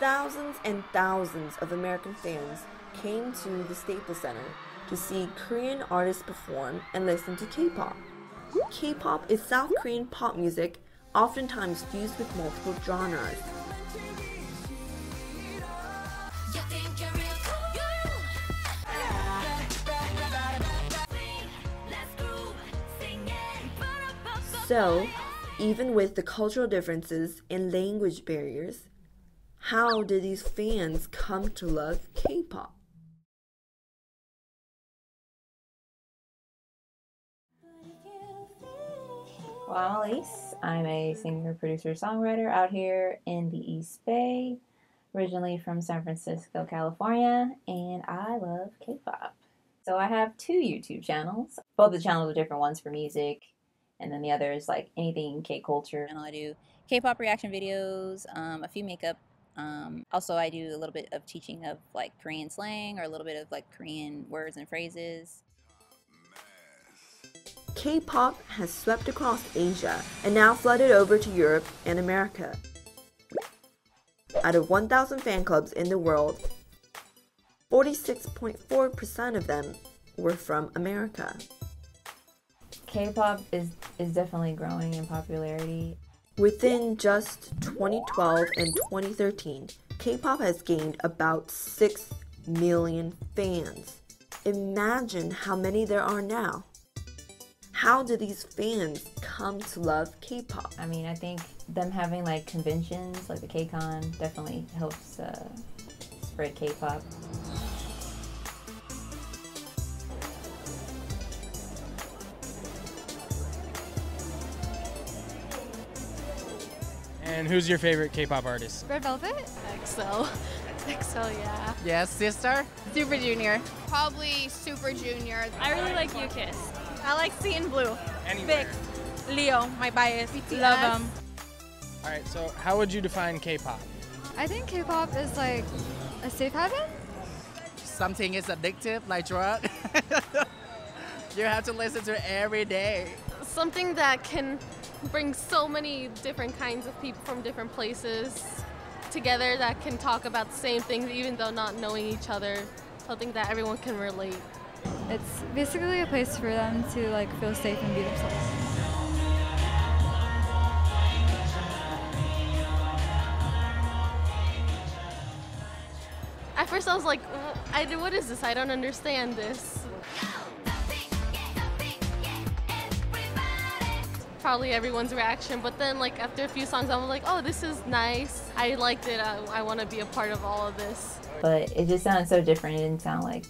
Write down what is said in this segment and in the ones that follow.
Thousands and thousands of American fans came to the Staples Center to see Korean artists perform and listen to K-pop. K-pop is South Korean pop music, oftentimes fused with multiple genres. So, even with the cultural differences and language barriers, how did these fans come to love K-pop? Well, I'm Elise. I'm a singer, producer, songwriter out here in the East Bay, originally from San Francisco, California, and I love K-pop. So I have 2 YouTube channels. Both the channels are different, ones for music, and then the other is like anything K-culture. And I do K-pop reaction videos, a few makeup. Also, I do a little bit of teaching of like Korean slang or a little bit of like Korean words and phrases. K-pop has swept across Asia and now flooded over to Europe and America. Out of 1,000 fan clubs in the world, 46.4% of them were from America. K-pop is definitely growing in popularity. Within just 2012 and 2013, K-pop has gained about 6 million fans. Imagine how many there are now. How do these fans come to love K-pop? I mean, I think them having like conventions, like the K-Con, definitely helps spread K-pop. And who's your favorite K-pop artist? Red Velvet? EXO. EXO, yeah. Yes, sister? Super Junior. Probably Super Junior. I really like UKISS. I like Seeing Blue. Anywhere. Big. Leo, my bias. BTS. Love them. All right, so how would you define K-pop? I think K-pop is like a safe haven. Something is addictive, like drug. You have to listen to it every day. Something that can bring so many different kinds of people from different places together that can talk about the same things even though not knowing each other. Something that everyone can relate. It's basically a place for them to like feel safe and be themselves. At first I was like, what is this? I don't understand this. Probably everyone's reaction, but then like after a few songs I was like, oh, this is nice. I liked it. I want to be a part of all of this. But it just sounded so different. It didn't sound like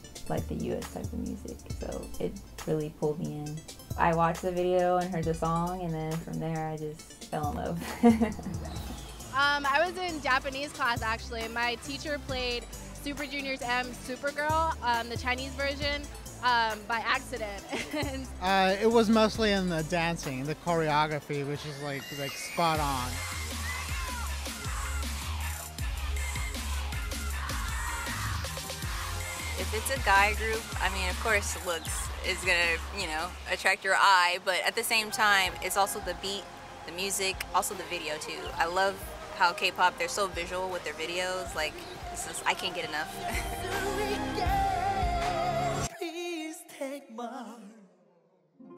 the US type of music, so it really pulled me in. I watched the video and heard the song, and then from there I just fell in love. I was in Japanese class actually. My teacher played Super Junior's M Supergirl, the Chinese version, by accident. It was mostly in the dancing, the choreography, which is like spot on. If it's a guy group, I mean, of course, looks is gonna, attract your eye, but at the same time, it's also the beat, the music, also the video too. I love how K-pop, they're so visual with their videos. Like, I can't get enough.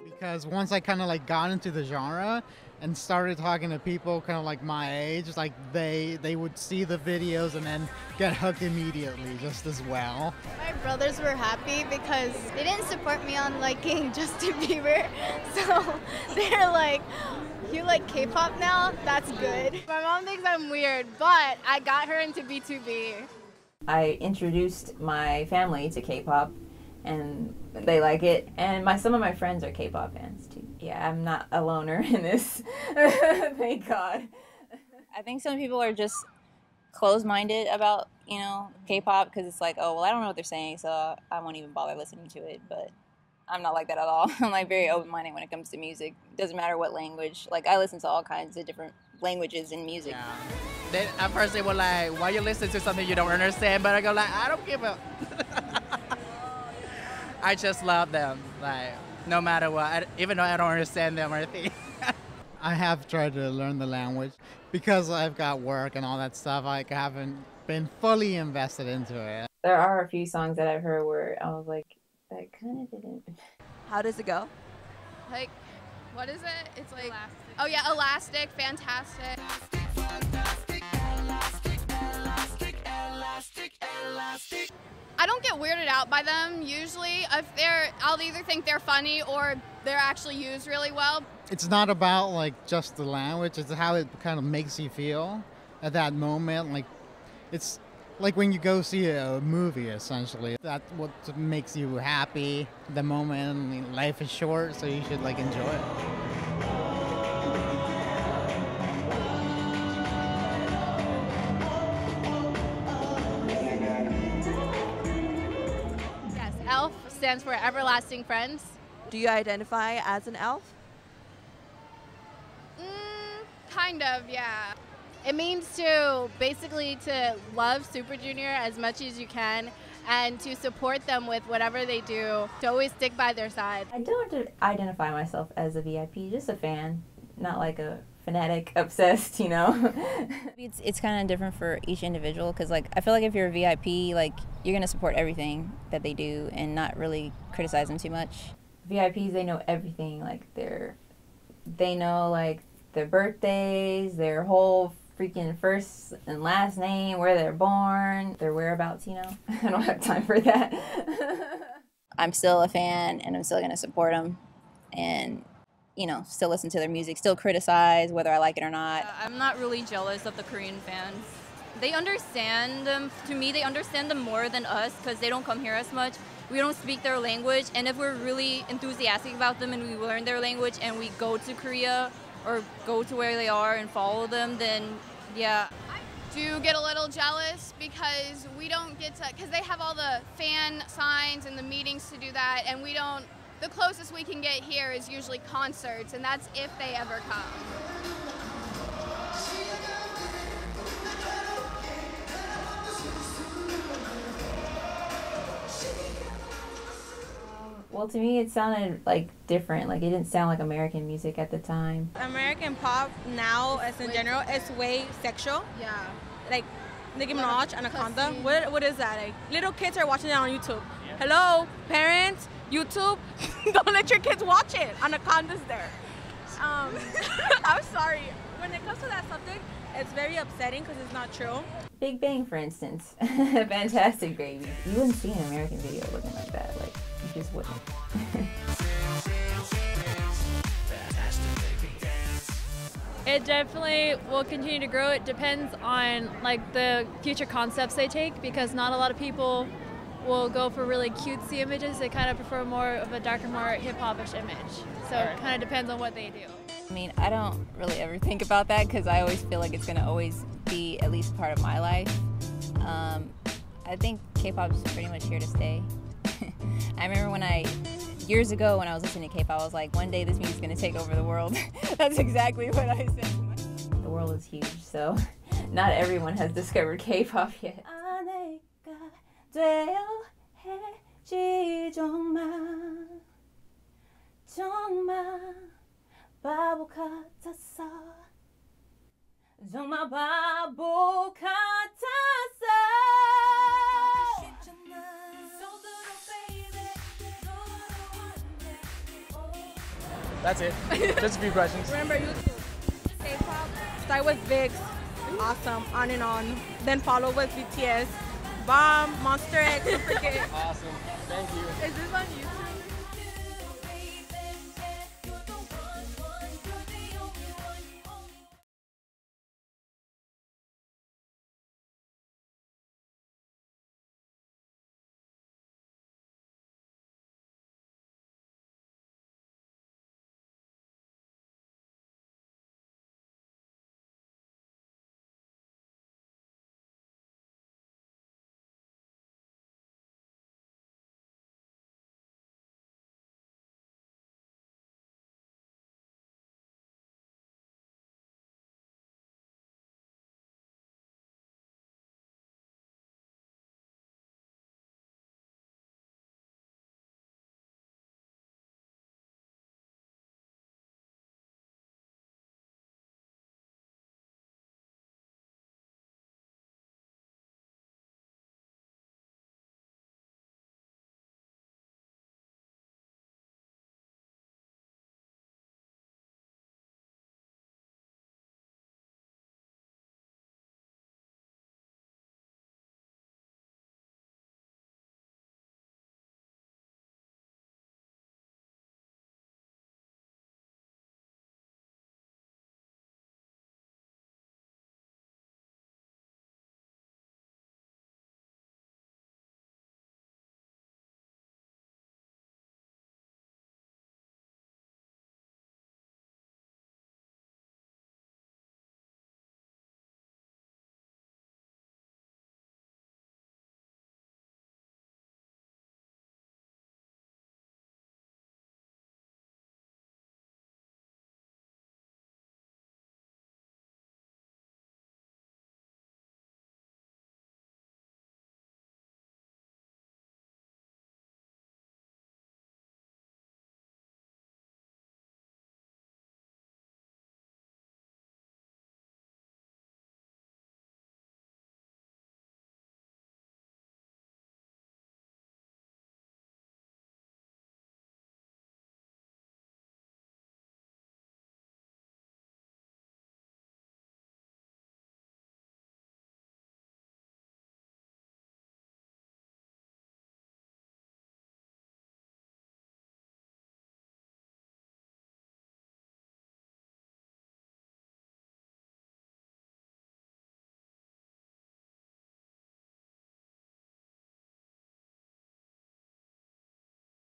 Because once I kind of like got into the genre and started talking to people kind of like my age, like they would see the videos and then get hooked immediately just as well. My brothers were happy because they didn't support me on liking Justin Bieber, so they're like, you like K-pop now? That's good. My mom thinks I'm weird, but I got her into B2B. I introduced my family to K-pop, and they like it. And some of my friends are K-pop fans too. Yeah, I'm not a loner in this. Thank God. I think some people are just closed-minded about, K-pop because it's like, oh, well, I don't know what they're saying, so I won't even bother listening to it. But I'm not like that at all. I'm like very open-minded when it comes to music. Doesn't matter what language. Like, I listen to all kinds of different languages in music. Yeah. At first they were like, why you listen to something you don't understand? But I go like, I don't give a... I just love them, like, no matter what, even though I don't understand them or anything. I have tried to learn the language because I've got work and all that stuff. I haven't been fully invested into it. There are a few songs that I've heard where I was like, that kind of didn't. How does it go? Like, what is it? It's like, Elastic. Oh yeah, Elastic, fantastic. I don't get weirded out by them usually. I'll either think they're funny or they're actually used really well. It's not about like just the language, it's how it kind of makes you feel at that moment. Like, it's like when you go see a movie, essentially. That's what makes you happy the moment. I mean, life is short, so you should like enjoy it. Yes, ELF stands for Everlasting Friends. Do you identify as an elf? Kind of, yeah. It means to basically to love Super Junior as much as you can and to support them with whatever they do, to always stick by their side. I don't identify myself as a VIP, just a fan, not like a fanatic, obsessed, you know. It's kind of different for each individual because, like, I feel like if you're a VIP, like, you're going to support everything that they do and not really criticize them too much. VIPs, they know everything, like, they know, like, their birthdays, their whole freaking first and last name, where they're born, their whereabouts, you know. I don't have time for that. I'm still a fan, and I'm still going to support them and, you know, still listen to their music, still criticize whether I like it or not. I'm not really jealous of the Korean fans. They understand them. To me, they understand them more than us because they don't come here as much. We don't speak their language, and if we're really enthusiastic about them and we learn their language and we go to Korea or go to where they are and follow them, then yeah. I do get a little jealous because we don't get to, because they have all the fan signs and the meetings to do that, and we don't, the closest we can get here is usually concerts, and that's if they ever come. Well, to me, it sounded like different. Like, it didn't sound like American music at the time. American pop now, as in general, is way sexual. Yeah. Like Nicki Minaj, Anaconda. What is that? Like, little kids are watching it on YouTube. Yeah. Hello, parents, YouTube. Don't let your kids watch it. Anaconda's there. I'm sorry. When it comes to that subject, it's very upsetting because it's not true. Big Bang, for instance. Fantastic Baby. You wouldn't see an American video looking like that. Like, you just wouldn't. It definitely will continue to grow. It depends on like the future concepts they take, because not a lot of people will go for really cutesy images. They kind of prefer more of a darker, more hip-hop-ish image. So it kind of depends on what they do. I mean, I don't really ever think about that because I always feel like it's going to always be at least part of my life. I think K-pop is pretty much here to stay. I remember years ago when I was listening to K-pop, I was like, one day this music's going to take over the world. That's exactly what I said. The world is huge, so not everyone has discovered K-pop yet. 바보 같았어. 정말 바보 같았어. That's it. Just a few questions. Remember YouTube. K-pop. Start with VIX. Awesome. On and on. Then follow with BTS. Bomb, Monster X, don't forget. Awesome. Thank you. Is this on YouTube?